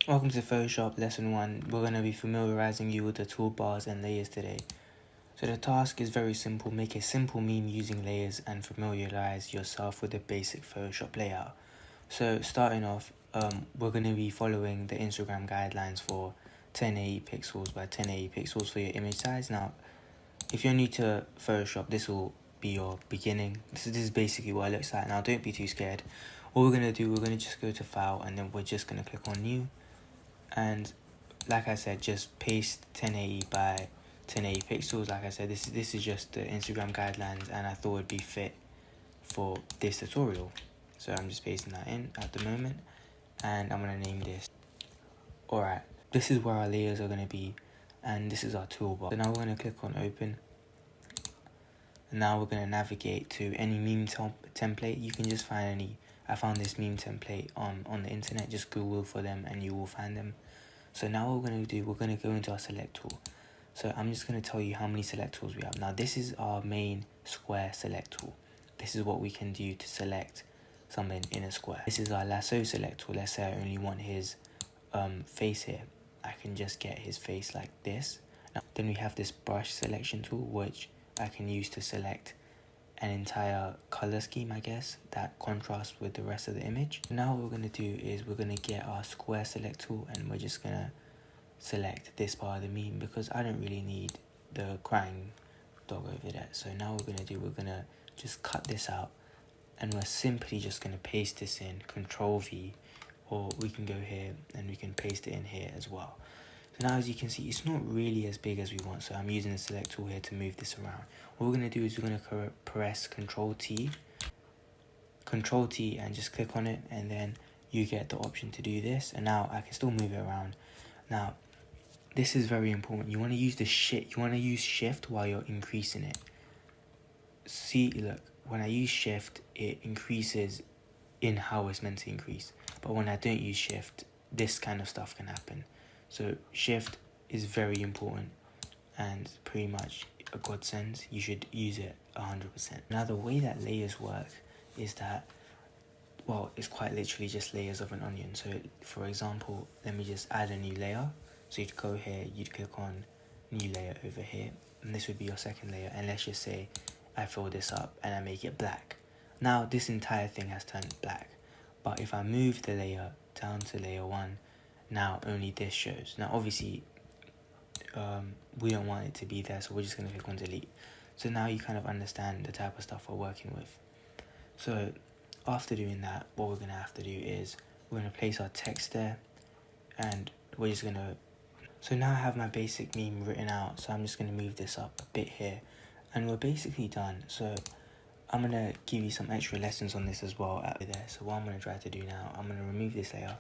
Welcome to Photoshop Lesson 1. We're going to be familiarizing you with the toolbars and layers today. So the task is very simple. Make a simple meme using layers and familiarize yourself with the basic Photoshop layout. So starting off, we're going to be following the Instagram guidelines for 1080 pixels by 1080 pixels for your image size. Now, if you're new to Photoshop, this will be your beginning. This is basically what it looks like. Now, don't be too scared. What we're going to do, we're going to just go to File, and then we're just going to click on New. And like I said, just paste 1080 by 1080 pixels. Like I said, this is just the Instagram guidelines, and I thought it'd be fit for this tutorial. So I'm just pasting that in at the moment, and I'm going to name this. Alright, this is where our layers are going to be, and this is our toolbar. So now we're going to click on Open. And now we're going to navigate to any meme template. You can just find any. I found this meme template on the internet. Just Google for them and you will find them. So now what we're going to do, we're going to go into our select tool. So I'm just going to tell you how many select tools we have. Now this is our main square select tool. This is what we can do to select something in a square. This is our lasso select tool. Let's say I only want his face here. I can just get his face like this. Now, then we have this brush selection tool, which I can use to select an entire color scheme, I guess, that contrasts with the rest of the image. Now what we're going to do is we're going to get our square select tool, and we're just going to select this part of the meme because I don't really need the crying dog over there. So now what we're going to do, we're going to just cut this out, and we're simply just going to paste this in, Control V, or we can go here and we can paste it in here as well. So now as you can see, it's not really as big as we want, so I'm using the select tool here to move this around. What we're going to do is we're going to press Control T and just click on it, and then you get the option to do this, and now I can still move it around. Now this is very important. You want to use shift while you're increasing it. See, look, when I use shift, it increases in how it's meant to increase, but when I don't use shift, this kind of stuff can happen. So shift is very important and pretty much a godsend. You should use it 100%. Now the way that layers work is that, well, it's quite literally just layers of an onion. So for example, let me just add a new layer. So you'd go here, you'd click on new layer over here, and this would be your second layer. And let's just say I fill this up and I make it black. Now this entire thing has turned black. But if I move the layer down to layer 1, now only this shows. Now obviously we don't want it to be there, so we're just going to click on delete. So now you kind of understand the type of stuff we're working with. So after doing that, what we're going to have to do is we're going to place our text there, and we're just going to, so now I have my basic meme written out, so I'm just going to move this up a bit here, and we're basically done. So I'm going to give you some extra lessons on this as well out there. So what I'm going to try to do now, I'm going to remove this layer,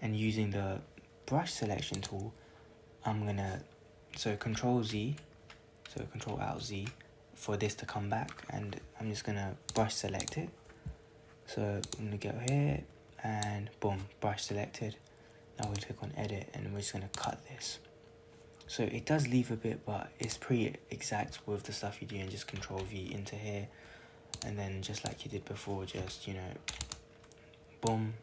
and using the brush selection tool, I'm going to, so Control Z, so Control Alt Z for this to come back, and I'm just going to brush select it. So I'm going to go here, and boom, brush selected. Now we'll click on edit, and we're just going to cut this. So it does leave a bit, but it's pretty exact with the stuff you do, and just Control V into here, and then just like you did before, just, you know, boom,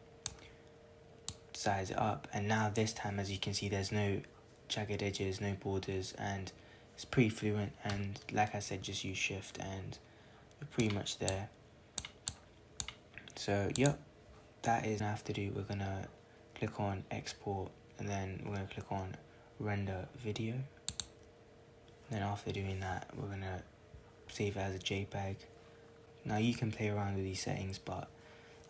size it up. And now this time, as you can see, there's no jagged edges, no borders, and it's pretty fluent. And like I said, just use shift and you're pretty much there. So yep, that is what I have to do. We're gonna click on export, and then we're gonna click on render video. Then after doing that, we're gonna save it as a JPEG. Now you can play around with these settings, but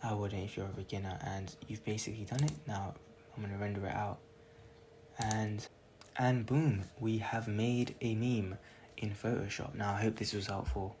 I wouldn't if you're a beginner, and you've basically done it. Now I'm going to render it out, and boom, we have made a meme in Photoshop. Now I hope this was helpful.